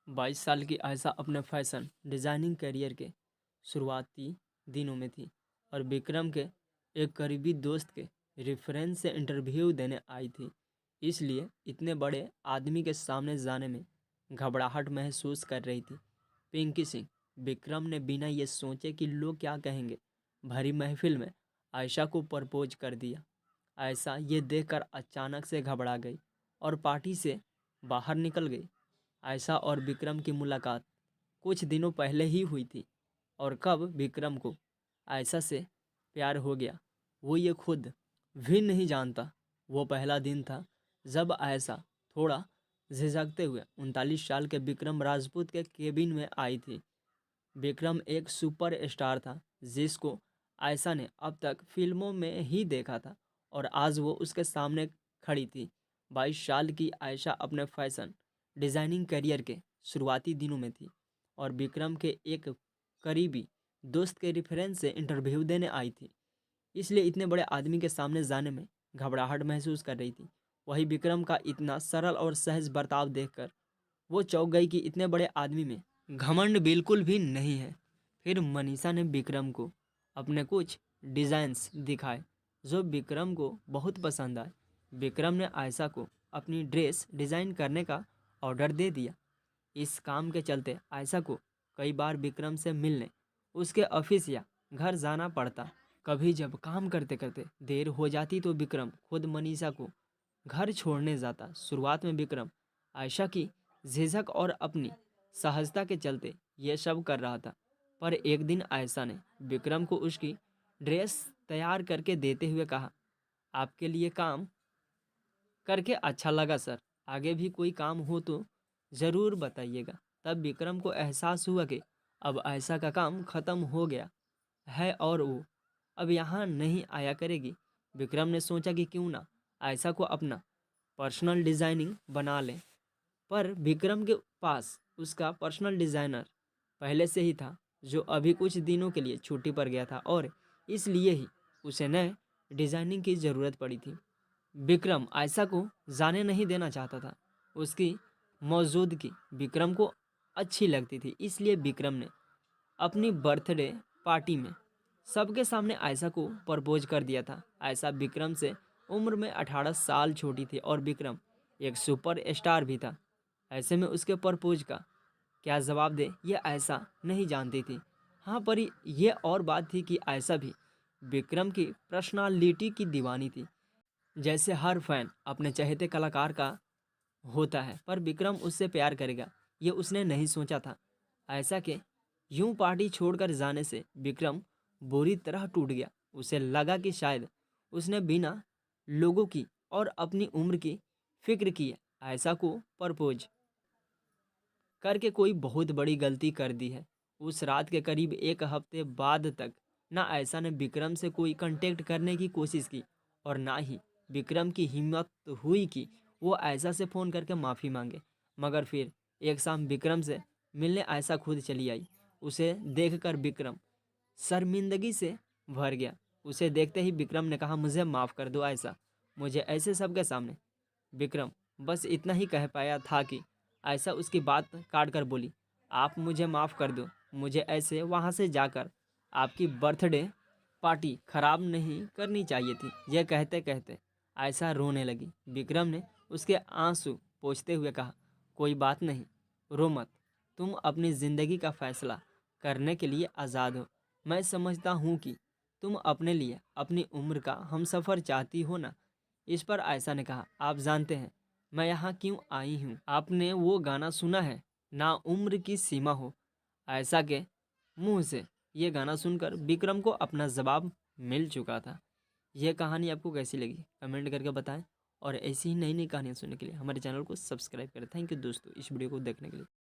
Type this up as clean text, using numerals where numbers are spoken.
22 साल की आयशा अपने फैशन डिज़ाइनिंग करियर के शुरुआती दिनों में थी और विक्रम के एक करीबी दोस्त के रेफरेंस से इंटरव्यू देने आई थी। इसलिए इतने बड़े आदमी के सामने जाने में घबराहट महसूस कर रही थी। पिंकी सिंह विक्रम ने बिना ये सोचे कि लोग क्या कहेंगे भरी महफिल में आयशा को प्रपोज कर दिया। आयशा ये देखकर अचानक से घबरा गई और पार्टी से बाहर निकल गई। आयशा और विक्रम की मुलाकात कुछ दिनों पहले ही हुई थी और कब विक्रम को आयशा से प्यार हो गया वो ये खुद भी नहीं जानता। वो पहला दिन था जब आयशा थोड़ा झिझकते हुए 39 साल के विक्रम राजपूत के केबिन में आई थी। विक्रम एक सुपर स्टार था जिसको आयशा ने अब तक फिल्मों में ही देखा था और आज वो उसके सामने खड़ी थी। 22 साल की आयशा अपने फैशन डिज़ाइनिंग करियर के शुरुआती दिनों में थी और विक्रम के एक करीबी दोस्त के रेफरेंस से इंटरव्यू देने आई थी। इसलिए इतने बड़े आदमी के सामने जाने में घबराहट महसूस कर रही थी। वही विक्रम का इतना सरल और सहज बर्ताव देखकर वो चौंक गई कि इतने बड़े आदमी में घमंड बिल्कुल भी नहीं है। फिर मनीषा ने विक्रम को अपने कुछ डिज़ाइंस दिखाए जो विक्रम को बहुत पसंद आए। विक्रम ने आयशा को अपनी ड्रेस डिज़ाइन करने का ऑर्डर दे दिया। इस काम के चलते आयशा को कई बार विक्रम से मिलने उसके ऑफिस या घर जाना पड़ता। कभी जब काम करते करते देर हो जाती तो विक्रम खुद मनीषा को घर छोड़ने जाता। शुरुआत में विक्रम आयशा की झिझक और अपनी सहजता के चलते ये सब कर रहा था, पर एक दिन आयशा ने विक्रम को उसकी ड्रेस तैयार करके देते हुए कहा, आपके लिए काम करके अच्छा लगा सर, आगे भी कोई काम हो तो ज़रूर बताइएगा। तब विक्रम को एहसास हुआ कि अब आयशा का काम ख़त्म हो गया है और वो अब यहाँ नहीं आया करेगी। विक्रम ने सोचा कि क्यों ना आयशा को अपना पर्सनल डिज़ाइनिंग बना लें, पर विक्रम के पास उसका पर्सनल डिज़ाइनर पहले से ही था जो अभी कुछ दिनों के लिए छुट्टी पर गया था और इसलिए ही उसे नए डिज़ाइनिंग की ज़रूरत पड़ी थी। विक्रम आयशा को जाने नहीं देना चाहता था। उसकी मौजूदगी विक्रम को अच्छी लगती थी, इसलिए विक्रम ने अपनी बर्थडे पार्टी में सबके सामने आयशा को प्रपोज कर दिया था। आयशा विक्रम से उम्र में 18 साल छोटी थी और विक्रम एक सुपर स्टार भी था। ऐसे में उसके प्रपोज का क्या जवाब दे ये आयशा नहीं जानती थी। हाँ, पर यह और बात थी कि आयशा भी विक्रम की पर्सनालिटी की दीवानी थी। जैसे हर फैन अपने चहेते कलाकार का होता है, पर विक्रम उससे प्यार करेगा ये उसने नहीं सोचा था। आयशा के यूं पार्टी छोड़कर जाने से विक्रम बुरी तरह टूट गया। उसे लगा कि शायद उसने बिना लोगों की और अपनी उम्र की फिक्र किए आयशा को प्रपोज करके कोई बहुत बड़ी गलती कर दी है। उस रात के करीब एक हफ्ते बाद तक ना आयशा ने विक्रम से कोई कांटेक्ट करने की कोशिश की और ना ही विक्रम की हिम्मत हुई कि वो आयशा से फ़ोन करके माफ़ी मांगे। मगर फिर एक शाम विक्रम से मिलने आयशा खुद चली आई। उसे देखकर विक्रम शर्मिंदगी से भर गया। उसे देखते ही विक्रम ने कहा, मुझे माफ़ कर दो आयशा, मुझे ऐसे सबके सामने। विक्रम बस इतना ही कह पाया था कि आयशा उसकी बात काट कर बोली, आप मुझे माफ़ कर दो, मुझे ऐसे वहाँ से जाकर आपकी बर्थडे पार्टी ख़राब नहीं करनी चाहिए थी। यह कहते कहते आयशा रोने लगी। विक्रम ने उसके आंसू पोंछते हुए कहा, कोई बात नहीं, रो मत, तुम अपनी ज़िंदगी का फ़ैसला करने के लिए आज़ाद हो। मैं समझता हूँ कि तुम अपने लिए अपनी उम्र का हमसफ़र चाहती हो ना। इस पर आयशा ने कहा, आप जानते हैं मैं यहाँ क्यों आई हूँ? आपने वो गाना सुना है ना, उम्र की सीमा हो। आयशा के मुंह से ये गाना सुनकर विक्रम को अपना जवाब मिल चुका था। यह कहानी आपको कैसी लगी कमेंट करके बताएं और ऐसी ही नई नई कहानियाँ सुनने के लिए हमारे चैनल को सब्सक्राइब करें। थैंक यू दोस्तों इस वीडियो को देखने के लिए।